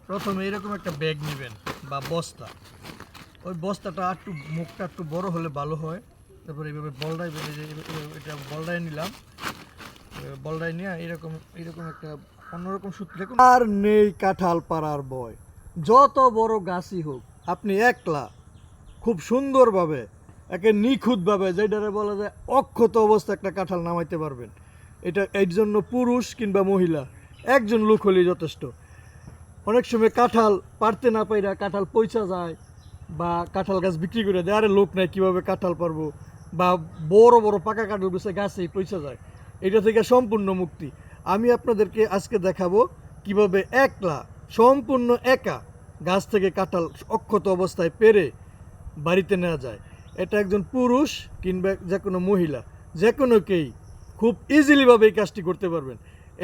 প্রথমে এরকম একটা ব্যাগ নেবেন বা বস্তা। ওই বস্তাটা একটু মুখটা একটু বড় হলে ভালো হয়। তারপরে এইভাবে বলডাই এটা বলডাই নিলাম। বলডাই নিয়ে এরকম এরকম একটা অন্যরকম সূত্র দেখুন। আর নেই কাঁঠাল পাড়ার ভয়। যত বড় গাছই হোক, আপনি একলা খুব সুন্দরভাবে একে নিখুঁতভাবে, যেটারে বলা যায় অক্ষত অবস্থা একটা কাঁঠাল নামাইতে পারবেন। এটা এর জন্য পুরুষ কিংবা মহিলা একজন লোক হলেই যথেষ্ট। অনেক সময় কাঁঠাল পারতে না পাইরা কাঁঠাল পয়সা যায় বা কাঁঠাল গাছ বিক্রি করে দেয়, আরে লোক নাই কীভাবে কাঁঠাল পারবো, বা বড় বড় পাকা কাঁঠাল বেছে গাছেই পয়সা যায়। এটা থেকে সম্পূর্ণ মুক্তি। আমি আপনাদেরকে আজকে দেখাবো কিভাবে একলা সম্পূর্ণ একা গাছ থেকে কাঁঠাল অক্ষত অবস্থায় পেরে বাড়িতে নেওয়া যায়। এটা একজন পুরুষ কিংবা যে কোনো মহিলা, যে কোনো কেই খুব ইজিলিভাবে এই কাজটি করতে পারবেন।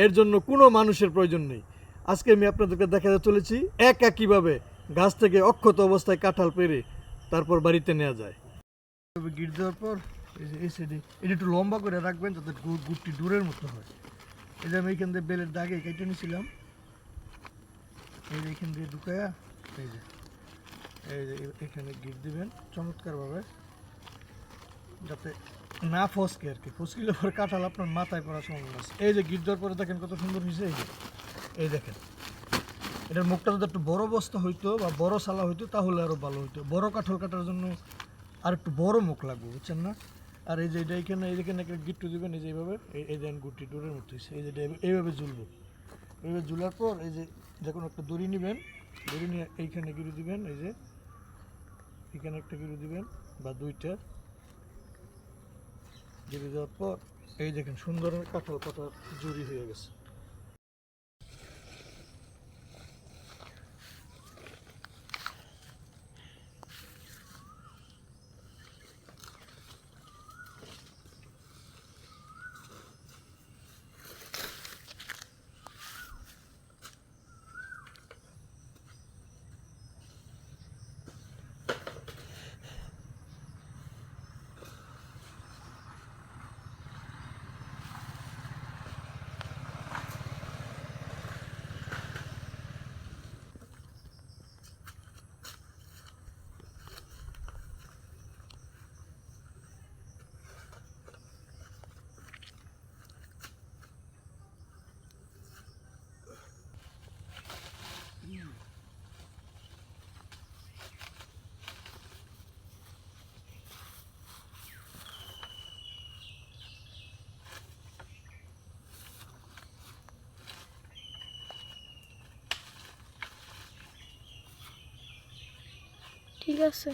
এর জন্য কোনো মানুষের প্রয়োজন নেই। আজকে আমি আপনাদেরকে দেখাতে চলেছি একা কীভাবে গাছ থেকে অক্ষত অবস্থায় কাঁঠাল পেরে তারপর বাড়িতে নেওয়া যায়। গিট দেওয়ার পর এই সাইডে এটা একটু লম্বা করে রাখবেন যাতে গুড়টি দূরের মতো হয়। এই যে আমি এইখান দিয়ে বেলের দাগে কেটে নিয়েছিলাম, এই যে এইখান দিয়ে ঢুকায়া এই যে এখানে গিট দিবেন চমৎকারভাবে, যাতে না ফসকে আর কি। ফসকিলে পরে কাঁঠাল আপনার মাথায় পড়ার সম্ভাবনা আছে। এই যে গিট দেওয়ার পরে দেখেন কত সুন্দর হয়েছে। এই দেখেন এটার মুখটা যদি একটু বড় বস্তা হইতো বা বড় সালা হইতো তাহলে আরও ভালো হইতো। বড় কাঁঠাল কাটার জন্য আর একটু বড় মুখ লাগবে, বুঝছেন না? আর এই যে এটা এইখানে একটা গিট্টু দেবেন, এই যে এইভাবে এই দেন গুটি ডোরের মতো হয়েছে। এই যে এইভাবে ঝুলবো। এইভাবে ঝুলার পর এই যে কোনো একটা দড়ি নেবেন, দড়ি নিয়ে এইখানে গিরু দিবেন, এই যে এখানে একটা গিরু দিবেন বা দুইটা গিরু দেওয়ার পর এই দেখেন সুন্দর কাঁঠাল পাতা জুড়ি হয়ে গেছে। ঠিক আছে।